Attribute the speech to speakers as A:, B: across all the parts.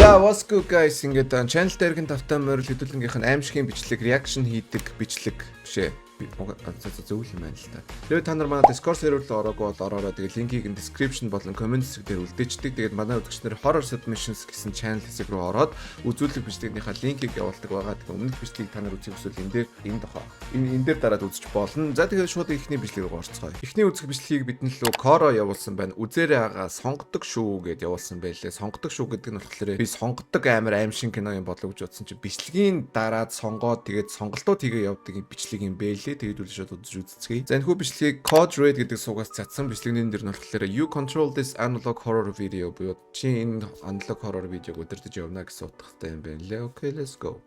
A: За what's good guys ингээд channel дээр гин тавтай морил хөдөлгөөнгийнх нь аимшигын бичлэг reaction хийдэг бичлэг бишээ зөв юм байна л та. Тэгээ та нар манай Discord server руу ороогүй бол ороороо тэгээ линкийг нь description болон comment хэсэг дээр үлдээчдэг. Тэгээд манай үзэгчнэр horror submissions гэсэн channel хэсэг рүү ороод үзүүлэг бичлэгийнхаа линкийг явуулдаг байгаа. Тэгээ өмнөх бичлэгийг та нар үзэх хүсвэл энэ дохоо. Энэ дээр дараад үзэж болно. За тэгээд шууд ихний бичлэг рүү орцгоё. Ихний үзэх бичлэгийг бид нэлөө Koro явуулсан байна. Үзээрээ агаа сонгодог шүү гэд явуулсан байлээ. Сонгодог шүү гэдэг нь болохоор би сонгодог амар аимшиг кино юм болов гэж бодсон чи бичлэгийн дараад сонгоод тэгээд сонголтууд хийгээ явдаг бичлэг юм байлээ. Тэгээд үл шууд үзэж үзцгээе. За энэ хүү бичлэгийг Code Red гэдэг суугаас цацсан бичлэгний нэр нь болохоор You Control This Analog Horror Video буюу чи энэ analog horror видеог өдөртөж явна гэсэн утгатай юм байна лээ. Okay, let's go.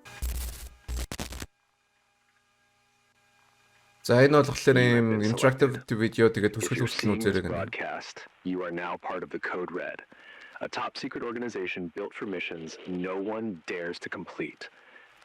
A: За энэ болохоор юм interactive video тэгээд төсгөл үүсгэн үзээрэй гэнэ.
B: You are now part of the Code Red, a top secret organization built for missions no one dares to complete.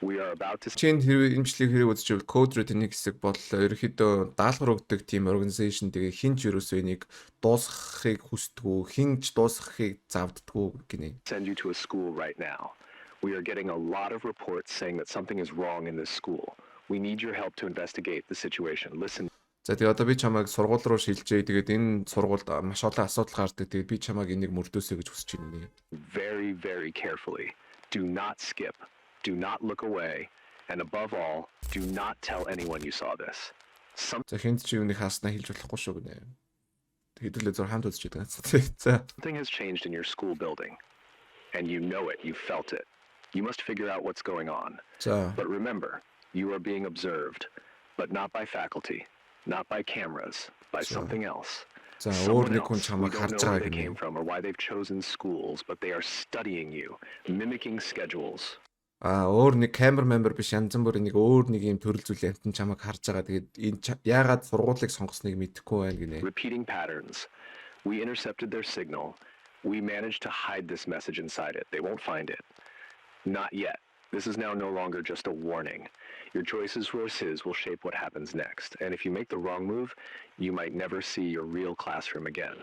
B: We are about to
A: Чин хэрэг энэ бичлэгийг хэрэг үзчихвэл Code Red-ийн нэг хэсэг бол ерөөхдөө даалгавар өгдөг team organization тэгээ хинч ерөөсөө энийг дуусгахыг хүсдэггүй, хинч дуусгахыг завддаггүй гинэ.
B: Send you to a school right now. We are getting a lot of reports saying that something is wrong in this school. We need your help to investigate the situation. Listen.
A: За тэгээ одоо би чамайг сургууль руу шилжээ. Тэгээд энэ сургуульд маш олон асуудал гардаг. Тэгээд би чамайг энийг мөрдөөсэй гэж хүсэж байна.
B: Very carefully. Do not skip. Do not look away. And above all, do not tell anyone you saw this.
A: За хинт чи юуны хааснаа хэлж болохгүй шүү гинэ. Хэдүүлээ зур хамт үзэж байгаа. За.
B: Something has changed in your school building. And you know it. You felt it. You must figure out what's going on. But remember, you are being observed, but not by faculty, not by cameras, by something else.
A: Өөр нэг хүн чамайг
B: We don't
A: харж
B: know where
A: байгаа
B: they came
A: гинэ.
B: from or why they've chosen schools, but they are studying you, mimicking schedules.
A: Өөр нэг камер member биш янз бүрийн нэг өөр нэг юм төрөл зүйл амтан чамайг харж байгаа. Тэгээд энэ яагаад сургуулийг сонгосныг мэдэхгүй байна гинэ.
B: Repeating patterns. We intercepted their signal. We managed to hide this message inside it. They won't find it. Not yet. This is now no longer just a warning. Your choices will shape what happens next. And if you make the wrong move, you might never see your real classroom again.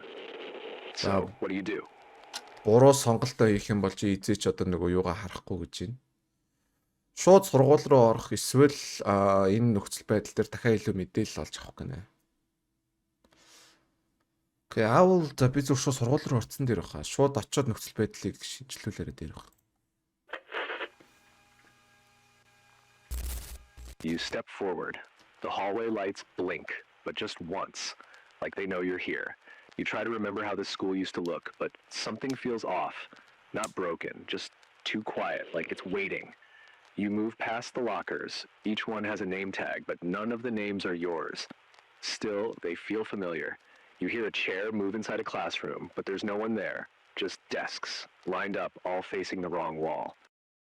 B: So, what do?
A: Буруу сонголтоо хийх юм бол чи эзээч одоо нөгөө юугаа харахгүй гэж байна. Шууд сургууль руу орох эсвэл энэ нөхцөл байдал дээр дахиад илүү мэдээлэл олж авах гинэ. Окей, аавал за би зөв шууд сургууль руу орцсон дээр баха. Шууд очиод нөхцөл байдлыг шинжилүүлээрэй дээр баха.
B: You step forward. The hallway lights blink, but just once, like they know you're here. You try to remember how this school used to look, but something feels off. Not broken, just too quiet, like it's waiting. You move past the lockers. Each one has a name tag, but none of the names are yours. Still, they feel familiar. You hear a chair move inside a classroom, but there's no one there. Just desks, lined up, all facing the wrong wall.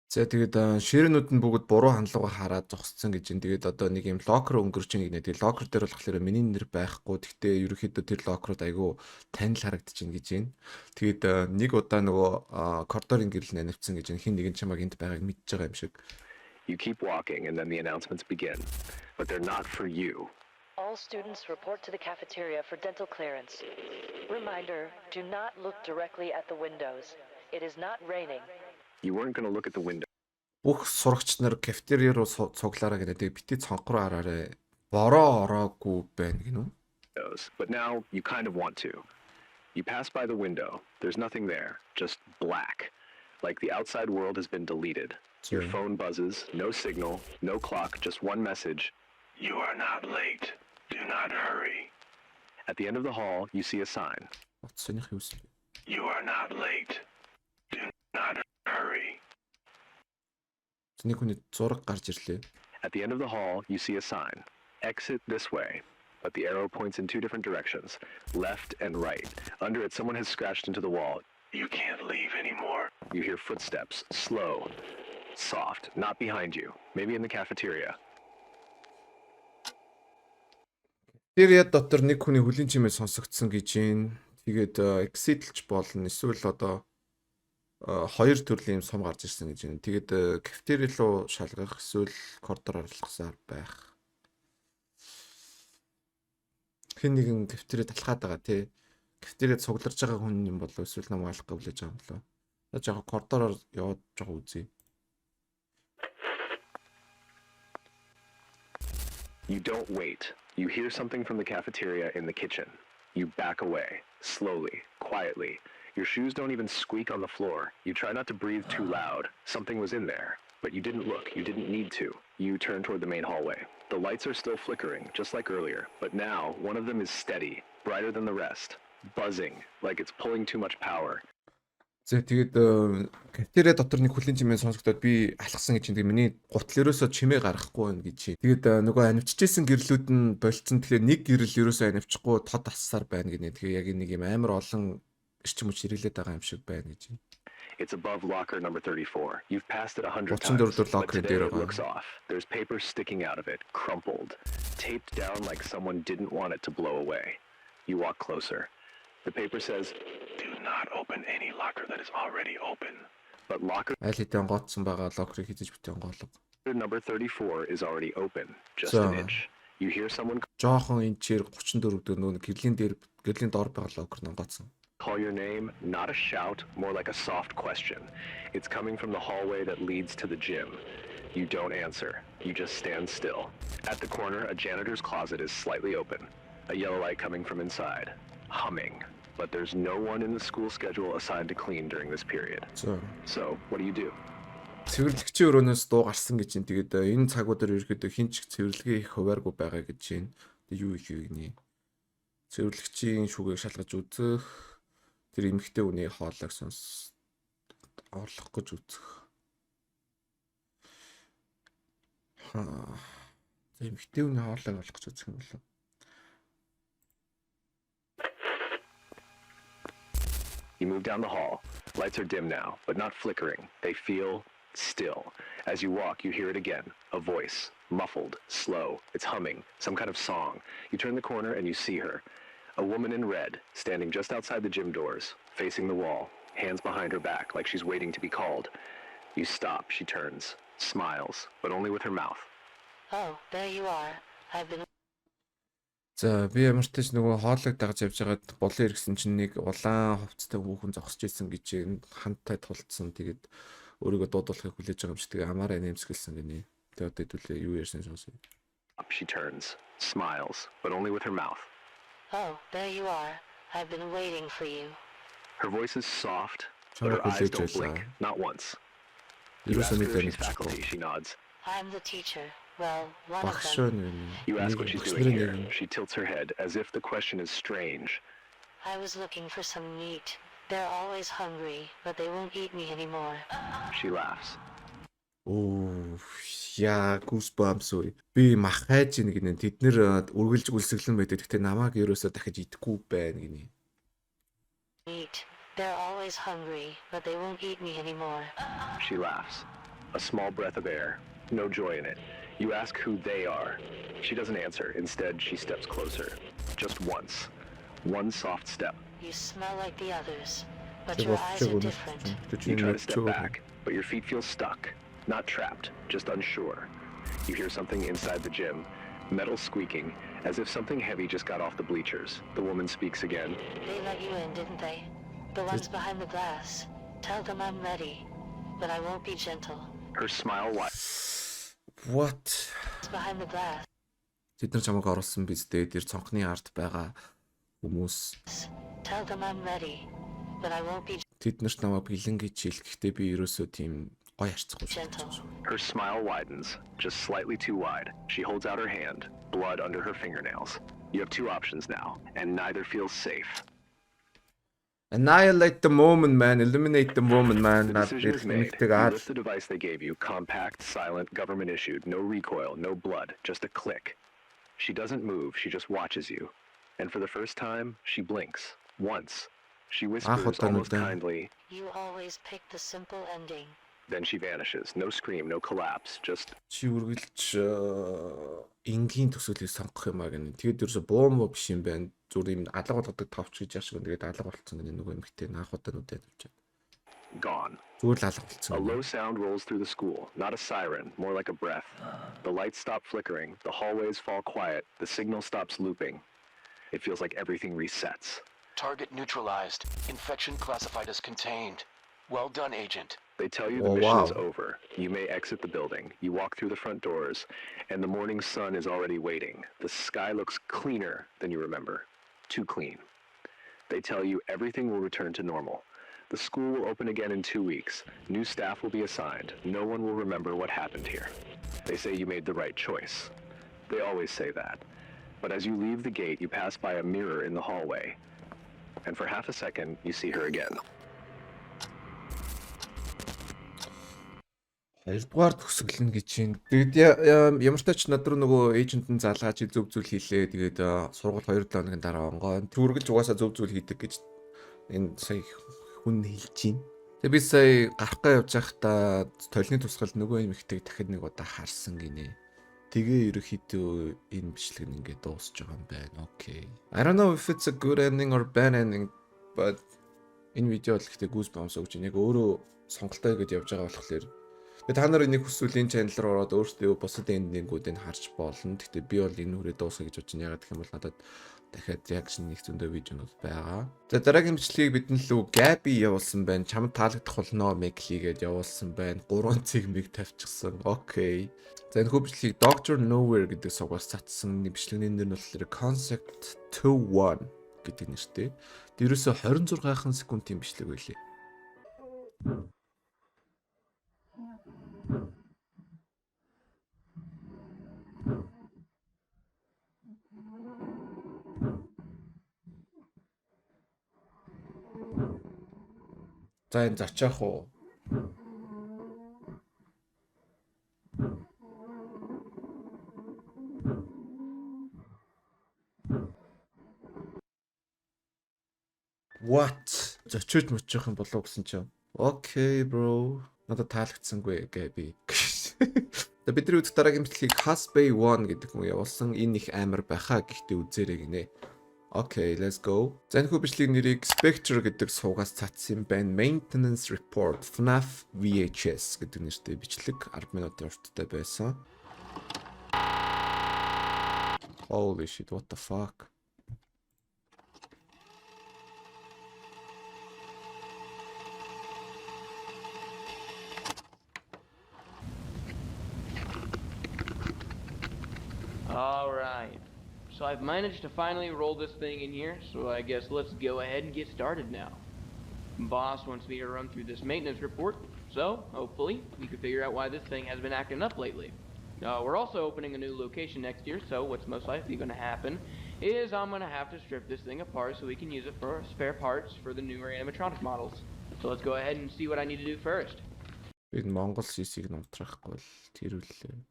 A: За тэгээд ширээнүүд нь бүгд буруу хандлагаа хараад зогсцсон гэж юм. Тэгээд одоо нэг юм локер өнгөрч ийн гинэ. Тэгээд локер дээр болохоор миний нэр байхгүй. Гэхдээ ерөөхдөө тэр локерууд айгүй танил харагдаж ийн гэж байна. Тэгээд нэг удаа нөгөө коридорын гэрэл нанивцсан гэж байна. Хин нэгэн чамайг энд байгааг мэдж байгаа юм шиг.
B: You keep walking and then the announcements begin. But they're not for you.
C: All students report to the cafeteria for dental clearance. Reminder, do not look directly at the windows. It is not raining.
B: You weren't going to look at the window.
A: Бүх сурагч нар кафетерия руу цуглаараа гэдэг. Тэгээд бити цонх руу хараарэ. Бороо ороогүй байна гинү.
B: But now you kind of want to. You pass by the window. There's nothing there, just black. Like the outside world has been deleted. Your phone buzzes, no signal, no clock, just one message. You are not late. Do not hurry. At the end of the hall, you see a sign. You are not late. Do not hurry.
A: At
B: the end of the hall, you see a sign. Exit this way. But the arrow points in two different directions, left and right. Under it, someone has scratched into the wall. You can't leave anymore. You hear footsteps, slow, soft, not behind you, maybe in the cafeteria.
A: Кафетерия дотор нэг хүний хөлийн чимээ сонсогдсон гэж байна. Тэгээд exit-лж болно. Эсвэл одоо хоёр төрлийн юм сум гарч ирсэн гэж байна. Тэгээд кафетери руу шалгах эсвэл коридор орлохсаар байх. Хэн нэгэн кафетерид талхаад байгаа тий. Кафетерид цугларч байгаа хүн юм болов эсвэл намайг алах гэвлэж байгаа юм болов. Яг коридороор яваад жоо үзье.
B: You don't wait. You hear something from the cafeteria in the kitchen. You back away, slowly, quietly. Your shoes don't even squeak on the floor. You try not to breathe too loud. Something was in there, but you didn't look. You didn't need to. You turn toward the main hallway. The lights are still flickering, just like earlier, but now one of them is steady, brighter than the rest, buzzing, like it's pulling too much power.
A: За тэгээд кафетерия дотор нэг хүлэн чимээ сонсогдоод би алхсан гэж чинь миний гутал ерөөсөө чимээ гарахгүй байна гэж чинь. Тэгээд нөгөө анивчижсэн гэрлүүд нь болцсон. Тэгэхээр нэг гэрэл ерөөсөө анивчихгүй тод алссаар байна гинэ. Тэгээ яг нэг юм амар олон эрчим хүч хэрэглээд байгаа юм шиг байна гэж чинь.
B: It's above locker number 34. You've passed it 100
A: 34
B: times,
A: дор
B: but
A: locker
B: today
A: дээр
B: it
A: байгаа.
B: looks off. There's paper sticking out of it, crumpled, taped down like someone didn't want it to blow away. You walk closer. The paper says, "Do not open any locker that is already open." But locker
A: Аль хэдийн гоцсон байгаа локерыг хийж бүтээн гоолго.
B: number 34 is already open, just
A: So-
B: an inch. You hear someone
A: Жохон инчээр 34 дээр нөгөө гэрлийн доор байгаа локер нь гоцсон.
B: call your name, not a shout, more like a soft question. It's coming from the hallway that leads to the gym. You don't answer. You just stand still. At the corner, a janitor's closet is slightly open. A yellow light coming from inside. Humming. But there's no one in the school schedule assigned to clean during this period.
A: За
B: So, what do?
A: цэвэрлэгчийн өрөөнөөс дуу гарсан гэж чинь тэгээд энэ цагуудаар ерөөхдөө хинч цэвэрлэгээ их хувааргүй байгаа гэж чинь. Тэгээд юу их гинэ. Цэвэрлэгчийн шүгээг шалгаж үзэх. Тэр эмэгтэй үний хоолойг орлох гэж үзэх. Эмэгтэй үний хоолойг олох гэж үзэх юм болов.
B: You move down the hall. Lights are dim now, but not flickering. They feel still. As you walk, you hear it again. A voice, muffled, slow. It's humming, some kind of song. You turn the corner and you see her. A woman in red, standing just outside the gym doors, facing the wall, hands behind her back like she's waiting to be called. You stop, she turns, smiles, but only with her mouth.
C: Oh, there you are. I've been
A: За би ямар ч тач нөгөө хоолойг дагаж явж байгаад болон иргсэн чинь нэг улаан хувцастай хүүхэн зогсож ирсэн гэж хантай тулцсан. Тэгээд өөрийгөө дуудуулахыг хүлээж байгаа юм шиг тэгээ амаараа нэмсгэлсэн гинэ. Тэгээд одоо хэдүүлээ юу ярьсан сонсоо.
B: She turns, smiles, but only with her mouth.
C: Oh, there you are. I've been waiting for you.
B: Her voice is soft, but
A: Чамайг
B: her eyes
A: хүлээж
B: don't
A: байсан.
B: blink, not once. You
A: Ерөөсөө
B: ask her
A: мэдээ
B: if she's faculty,
A: мэдчихгүй.
B: she nods.
C: I'm the teacher. Well, one of
A: Багш
C: them.
A: нь.
B: You ask what she's doing here. She tilts her head as if the question is strange.
C: I was looking for some meat. They're always hungry, but they won't eat me anymore.
B: She laughs.
A: Оо яа goosebumps уу. Би мах хайж ийн гинэ. Тэд нэр үргэлж үлсгэлэн байдаг. Гэхдээ намайг ерөөсөө дахиж идэхгүй байна гинэ.
C: Meat. They're always hungry, but they won't eat me anymore.
B: She laughs. A small breath of air. No joy in it. You ask who they are. She doesn't answer. Instead, she steps closer. Just once. One soft step.
C: You smell like the others, but
A: Тэг
C: your eyes
A: болчихгүй
C: are
A: юм.
C: different.
B: You try to step back, but your feet feel stuck. Not trapped, just unsure. You hear something inside the gym. Metal squeaking, as if something heavy just got off the bleachers. The woman speaks again.
C: They let you in, didn't they? The ones behind the glass. Tell them I'm ready, but I won't be gentle.
B: Her smile
A: What?
C: It's behind the glass.
A: Тэд нар чамайг оруулсан биз дээ. Тэр цонхны ард байгаа хүмүүс.
C: Tell them I'm ready, but I won't be
A: Тэд нарт намайг бэлэн гэж хэлэхдээ би ерөөсөө тийм гоё харцахгүй
C: gentle.
B: Her smile widens, just slightly too wide. She holds out her hand, blood under her fingernails. You have two options now, and neither feels safe.
A: Annihilate the moment, man. Eliminate the moment, man.
B: The
A: Наад
B: decision is made.
A: нэгдэг
B: You
A: аа.
B: lift the device they gave you, compact, silent, government issued, no recoil, no blood, just a click. She doesn't move, she just watches you. And for the first time, she blinks. Once. She whispers almost
A: удаа.
B: kindly,
C: You always pick the simple ending.
B: then she vanishes. No scream, no collapse, just
A: Чи үргэлж энгийн төсөөлийг сонгох юм аа гэнэ. Тэгээд ерөөсө буу муу биш юм байна. Зүгээр юм алга болгодог товч гэж яаш гэнэ. Тэгээд алга болцсон гэнэ нөгөө эмэгтэй наах удаануудад авчаад.
B: gone.
A: Зүгээр л алга
B: A
A: болцсон.
B: low sound rolls through the school, not a siren, more like a breath. The lights stop flickering, the hallways fall quiet, the signal stops looping. It feels like everything resets.
D: Target neutralized. Infection classified as contained. Well done, Agent.
B: They tell you the
A: Oh,
B: mission is
A: wow.
B: over. You may exit the building. You walk through the front doors, and the morning sun is already waiting. The sky looks cleaner than you remember. Too clean. They tell you everything will return to normal. The school will open again in 2 weeks. New staff will be assigned. No one will remember what happened here. They say you made the right choice. They always say that. But as you leave the gate, you pass by a mirror in the hallway. And for half a second, you see her again.
A: Хоёрдугаар төгсгөл нь гэж чинь. Тэгээд ямар ч тач над руу нөгөө эйжент нь залгаач зөв зүйл хийлээ. Тэгээд сургууль 2 хоногийн дараа онгоо. Түргэлж угаасаа зөв зүйл хийдэг гэж энэ сая хүн хэлж байна. Тэгээд би сая гарахгаа явж байхдаа толны тусгал нөгөө юм ихтэйг дахиад нэг удаа харсан гинэ. Тэгээ ерөөхдөө энэ бичлэг нь ингээд дуусж байгаа юм байна. Окей. I don't know if it's a good ending or bad ending, but энэ видео л ихтэй goosebumps өгч яг өөрөө сонголтоо гэж явж байгаа болохоор та нар энийг хүсвэл энэ channel руу ороод өөрсдөө бусад эндингүүдийг харж болно. Гэхдээ би бол энэ хүрээ дуусгая гэж бодож байна. Ягаад гэх юм бол надад дахиад reaction нэг зөндөө видеонууд байгаа. За дараагийн бичлэгийг бидний лүү Gabi явуулсан байна. Чамд таалагдах болно Megli гэдээ явуулсан байна. 3 цэгмийг тавьчихсан. Окей. За энэ хүү бичлэгийг Doctor Nowhere гэдэг сугаас цацсан. Бичлэгний нэр нь болохоор Concept 21 гэдэг нэртэй. Дээрөөсөө 26 секундын бичлэг байлээ. За энэ зочоох уу? What? Зочиж мөчих юм болов гэсэн чинь. Окей, bro. Надад таалагдсангүй Gabi. За бидний үзэх дараагийн бичлэгийг Hasbay 1 гэдэг хүн явуулсан. Энэ их амар байхаа гэхдээ үзээрэй гинэ. Okay, let's go. За энэ хүү бичлэгийн нэрийг Spectre гэдэг суугаас цацсан байна. Maintenance Report FNAF VHS гэдэг нэртэй бичлэг 10 минутын урттай байсан. Holy shit, what the fuck?
E: All right. So I've managed to finally roll this thing in here, so I guess let's go ahead and get started now. Boss wants me to run through this maintenance report, so hopefully we can figure out why this thing has been acting up lately. We're also opening a new location next year, so what's most likely going to happen is I'm going to have to strip this thing apart so we can use it for spare parts for the newer animatronic models. So let's go ahead and see what I need to do first.
A: Би Монгол CC-г нутрахгүй л тэрүүлээ.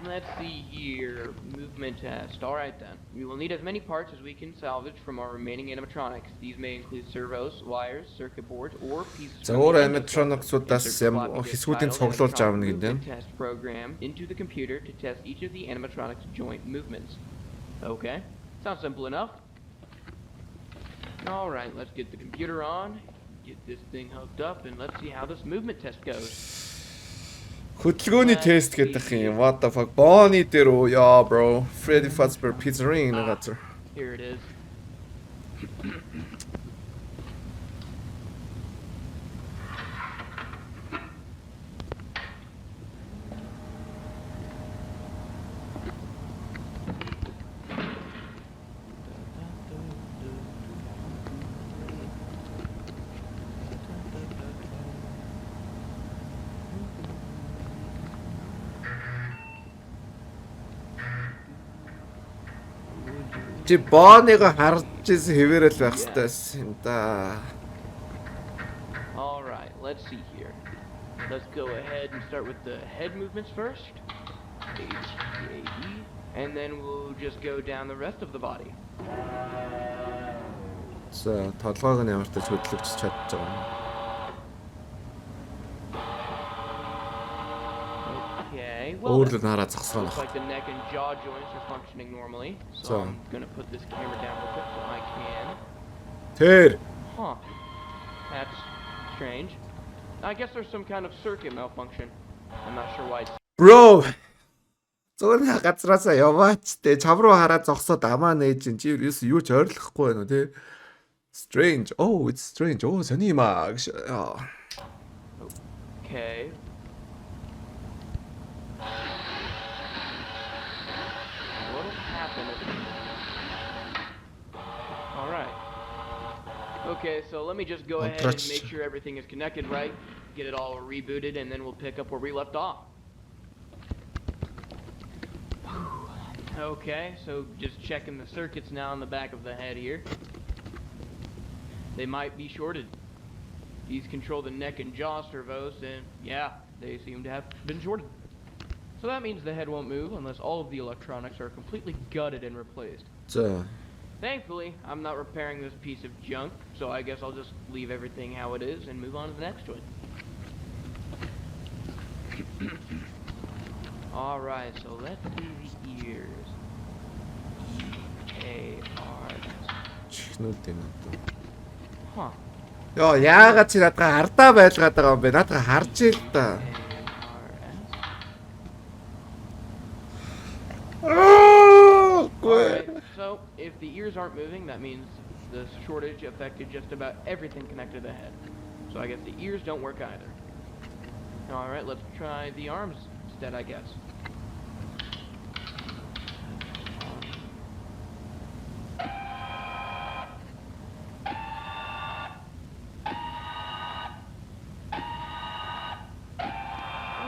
E: Let's see here. Movement test. Alright then. We will need as many parts as we can salvage from our remaining animatronics. These may include servos, wires, circuit boards, or pieces
A: За
E: from
A: өөр
E: the
A: animatronics-уудаас хэсгүүдийн цуглуулж авна гэдэг.
E: test program into the computer to test each of the animatronics joint movements. Okay. Sounds simple enough. Alright, let's get the computer on, get this thing hooked up, and let's see how this movement test goes.
A: Хөдөлгөөний тест гэдэг юм. What the fuck? Bonnie дээр үү? Яа, bro. Freddy Fazbear Pizzeria нэг газар.
E: Here it is.
A: Чи Bonnie-го харж ирсэн хэвээрэл байх хэрэгтэй юм да.
E: All right, let's see here. Let's go ahead and start with the head movements first. H-A-E. And then we'll just go down the rest of the body.
A: За, толгойг нь ямар ч хөдлөгч чадчих байгаа юм.
E: Okay, well,
A: Өөрлөд хараа зогсгоо.
E: looks like the neck and jaw joints are functioning normally. So I'm gonna put this camera down real quick so I can.
A: Тэр
E: Huh. That's strange. I guess there's some kind of circuit malfunction. I'm not sure why it's
A: bro. Зөвхөн газраасаа яваач те. Чам руу хараа зогсоод амаа нээж чинь чи юу ч ойрлохгүй байна уу те. Strange. Oh, it's strange. Oh, сони юм аа.
E: Okay. What'll happen if... Alright. Okay, so let me just go ahead and make sure everything is connected right, get it all rebooted, and then we'll pick up where we left off. Okay, so just checking the circuits now on the back of the head here. They might be shorted. These control the neck and jaw servos, and yeah, they seem to have been shorted. So that means the head won't move unless all of the electronics are completely gutted and replaced.
A: За.
E: Thankfully, I'm not repairing this piece of junk, so I guess I'll just leave everything how it is and move on to the next one. Alright, so let's see the ears. E-A-R-S.
A: Чихнүүд юм одоо.
E: Huh.
A: Яа, яагаад чи надад хардаа байлгаад байгаа юм бэ? Надад харж ил та.
E: Alright, so if the ears aren't moving, that means the shortage affected just about everything connected to the head. So I guess the ears don't work either. Alright, let's try the arms instead, I guess.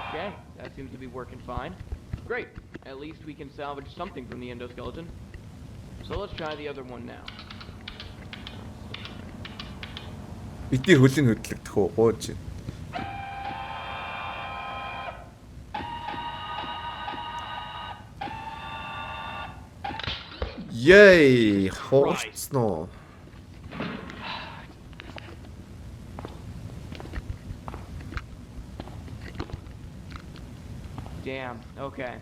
E: Okay, that seems to be working fine. Great, at least we can salvage something from the endoskeleton. So let's try the other one now.
A: Бидний хөлийн хөдлөгдөх үү? Гууж. Yay! Хоорцноо.
E: Damn, okay.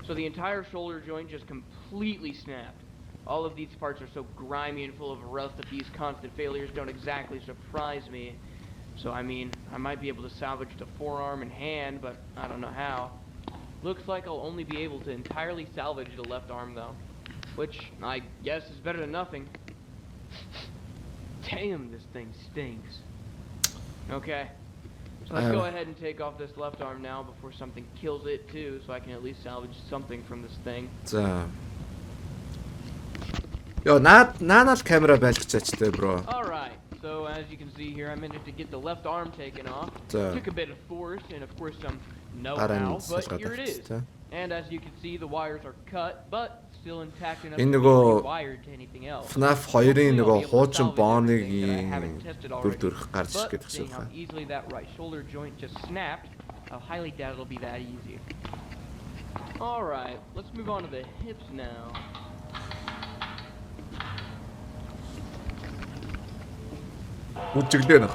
E: So the entire shoulder joint just completely snapped. All of these parts are so grimy and full of rust that these constant failures don't exactly surprise me. So I mean, I might be able to salvage the forearm and hand, but I don't know how. Looks like I'll only be able to entirely salvage the left arm though. Which, I guess, is better than nothing. Damn, this thing stinks. Okay. So let's go ahead and take off this left arm now before something kills it too, so I can at least salvage something from this thing.
A: За. Yo, наанал камера байлгачаач bro.
E: Alright, so as you can see here, I managed to get the left arm taken off. Took a bit of force and of course some know-how, but here it is. And as you can see, the wires are cut, but still intact enough to be wired to anything else.
A: FNAF 2-ын нөгөө хуучин бооныг дүр дүрх гарч ирэх гэдэг
E: Seeing how
A: байна.
E: easily that right shoulder joint just snapped, I highly doubt it'll be that easy. Alright, let's move on to the hips now.
A: Үжиглээ нөх.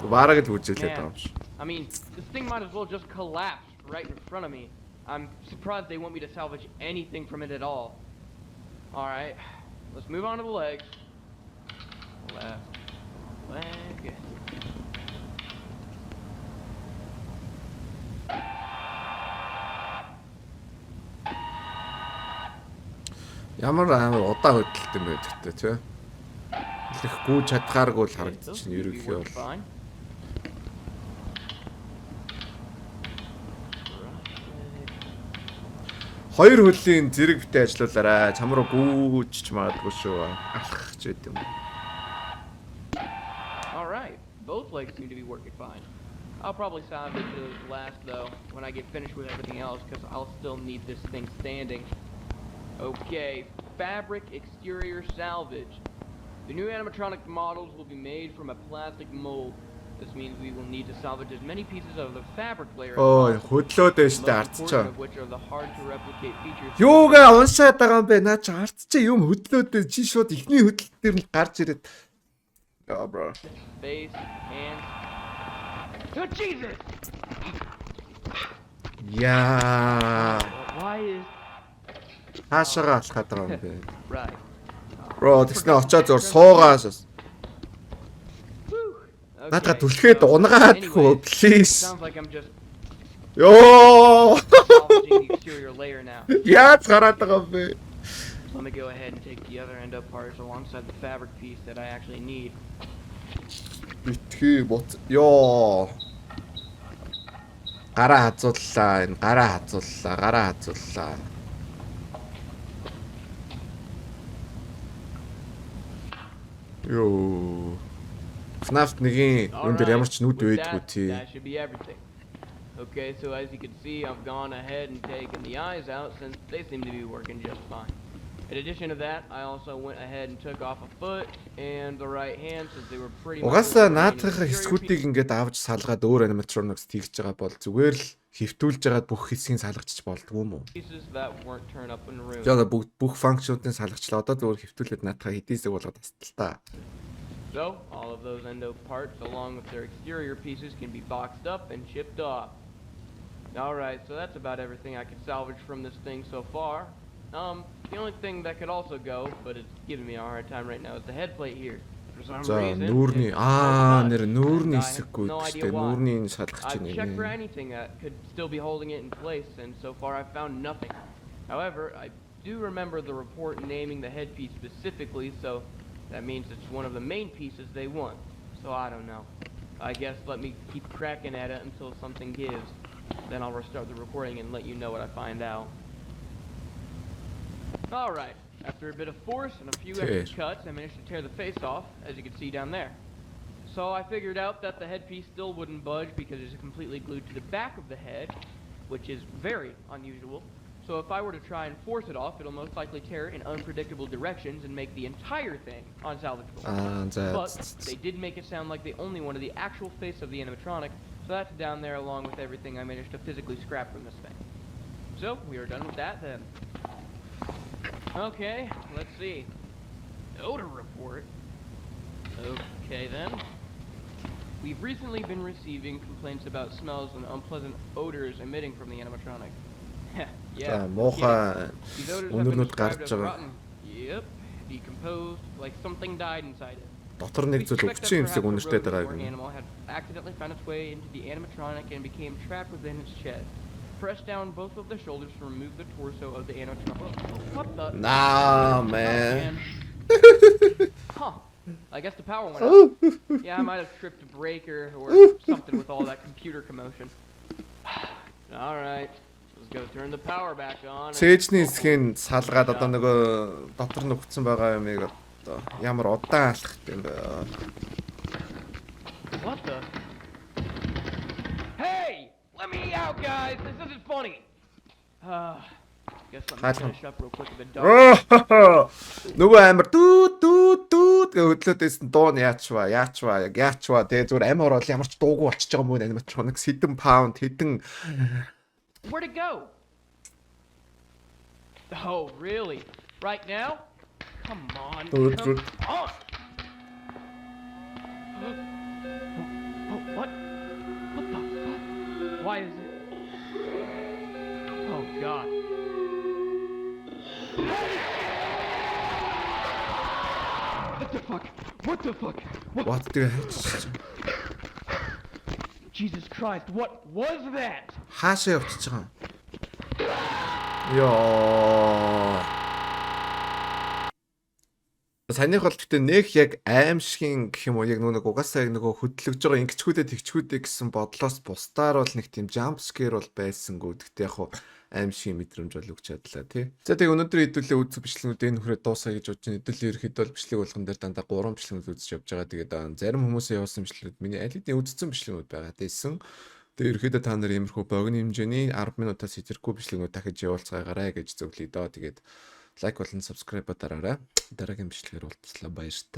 A: Бараг л үжиглээ
E: Man,
A: байгаа юм шиг.
E: I mean, this thing might as well just collapse right in front of me. I'm surprised they want me to salvage anything from it at all. Alright, let's move on to the legs. Left leg.
A: Ямар амар удаан хөдөлт юм бэ гэдэгтэй тий. Их гүйж чадхааргүй л харагдчих нь ерөнхий бол. Хоёр хөлийн зэрэг битээ ажиллуулаарай. Чам руу гүйж магадгүй шүү. Алах ч байд юм.
E: Alright, both legs seem to be working fine. I'll probably salvage those last though when I get finished with everything else because I'll still need this thing standing. Okay, fabric exterior salvage. The new animatronic models will be made from a plastic mold. This means we will need to salvage as many pieces of the fabric layer as
A: Ой,
E: possible.
A: хөдлөөд байж
E: The
A: та
E: most
A: ардчаа.
E: important of which are the hard to replicate features.
A: Юугаа уншаад байгаа юм бэ? Наа чи ардчаа юм хөдлөөд чи шууд ихний хөдлөлт дээр нь гарч ирээд. Яа бро.
E: Face, hands. Oh, Jesus!
A: Яа.
E: Why is...
A: Хаашаага алхаад байгаа юм бэ?
E: Right.
A: Бро, тэгснэ очоод зур суугаас.
E: Whew.
A: Надад
E: Okay,
A: түлхээд
E: so
A: унгаад
E: anyways,
A: хөө please.
E: Sounds like I'm just
A: Ёо!
E: Salvaging the exterior layer now.
A: Яаж гараад байгаа юм бэ?
E: Let me go ahead and take the other end up parts alongside the fabric piece that I actually need.
A: Битгий боц. Ёо. Гараа хазууллаа. Энэ гараа хазууллаа. Ёо. FNAF 1-ийн энэ дээр ямар ч нүд
E: With
A: байдгүй
E: that,
A: тий.
E: that should be everything. Okay, so as you can see, I've gone ahead and taken the eyes out since they seem to be working just fine. In addition to that, I also went ahead and took off a foot and the right hand since they were pretty much
A: Угаасаа
E: all remaining
A: наадхын
E: exterior
A: хэсгүүдийг ингээд авч салгаад өөр аниматроникс хийгч байгаа бол зүгээр л хөвтүүлж байгаад бүх хэсгийг салгачих болдгоо юм уу?
E: pieces that weren't torn up and ruined.
A: Яг бүх функшнуудыг салгачлаа. Одоо зүгээр хөвтүүлээд наадхаа хэдийн хэсэг болгоод тастал та.
E: So, all of those endo parts along with their exterior pieces can be boxed up and shipped off. Alright, so that's about everything I could salvage from this thing so far. The only thing that could also go, but it's giving me a hard time right now, is the head plate here. For some
A: За
E: reason,
A: нүүрний
E: it's so
A: нэр
E: much,
A: нүүрний
E: and I have
A: хэсэггүй
E: no
A: гэхдээ
E: idea why.
A: нүүрний салгах
E: I've
A: чинь
E: checked for
A: нэ.
E: anything that could still be holding it in place, and so far I've found nothing. However, I do remember the report naming the headpiece specifically, so that means it's one of the main pieces they want. So I don't know. I guess let me keep cracking at it until something gives. Then I'll restart the recording and let you know what I find out. Alright, after a bit of force and a few
A: Okay.
E: extra cuts, I managed to tear the face off, as you can see down there. So I figured out that the headpiece still wouldn't budge because it's completely glued to the back of the head, which is very unusual. So if I were to try and force it off, it'll most likely tear in unpredictable directions and make the entire thing unsalvageable.
A: За
E: But they did make it sound like they only wanted the actual face of the animatronic, so that's down there along with everything I managed to physically scrap from this thing. So, we are done with that then. Okay, let's see. Odor report. Okay then. We've recently been receiving complaints about smells and unpleasant odors emitting from the animatronic. Yeah.
A: За муухай
E: These odors have been
A: өнөрнүүд
E: described
A: гарч
E: as
A: байгаа.
E: rotten. Yep. Decomposed, like something died inside it.
A: Дотор нэг
E: We
A: зүйл
E: suspect that
A: өвчин
E: perhaps
A: хэсэг
E: a
A: үнэртэй
E: rodent
A: байгаа
E: or
A: юм.
E: animal had accidentally found its way into the animatronic and became trapped within its chest. Press down both of the shoulders to remove the torso of the animatronic. What the?
A: Nah, man.
E: Huh. I guess the power went out. Yeah, I might have tripped a breaker or something with all that computer commotion. Alright. Let's go turn the power back on.
A: Цээжний хэсгийг салгаад одоо нөгөө дотор нөхцсөн байгаа юмыг одоо ямар удаан алхах юм бэ?
E: What the? Hey! Let me out, guys! This isn't funny! Guess let me finish up real quick with the dog.
A: Нөгөө амар дүүд гэж хөдлөөдөөс дуу нь яачваа тэгээ зүгээр амь орол ямар ч дуугүй очиж байгаа юм уу аниматроник хэдэн паунд хэдэн
E: Where'd it go? Oh, really? Right now? Come on.
A: Good,
E: come
A: good.
E: on. Oh, what? What the fuck? Why is it? Oh, God. What the fuck? What the fuck?
A: what тэгээ хайчих.
E: Jesus Christ, what was that?
A: Хаашаа явчихж байгаа юм? Ёо. Санийх бол гэхдээ нэг яг аимшигын гэх юм уу яг нэг угаасаа яг нөгөө хөдлөж байгаа ингэчгүүдэд тэгчгүүдээ гэсэн бодлоос бусдаар бол нэг тийм jump scare бол байсангүй. Гэхдээ яг хуу аимшигын мэдрэмж бол өгч чадлаа тий. За тэгээ өнөөдөр хэдүүлээ үзэх бичлэгүүд энэ хүрээ дуусаа гэж бодож байна. Хэдүүлээ ерөөхдөө бол бичлэг болгон дээр дандаа 3 бичлэг үзэж явж байгаа. Тэгээд зарим хүмүүсээ явуулсан бичлэгүүд миний аль хэдийн үзсэн бичлэгүүд байгаа дээсэн. Тэгээ ерөөхдөө та нар иймэрхүү богино хэмжээний 10 минутаас ихэхгүй бичлэгүүд дахиж явуулцгаагаарай гэж зөвлөе доо. Тэгээд лайк болон subscribe дараарай. Дараагийн бичлэгээр уулзлаа баяртай.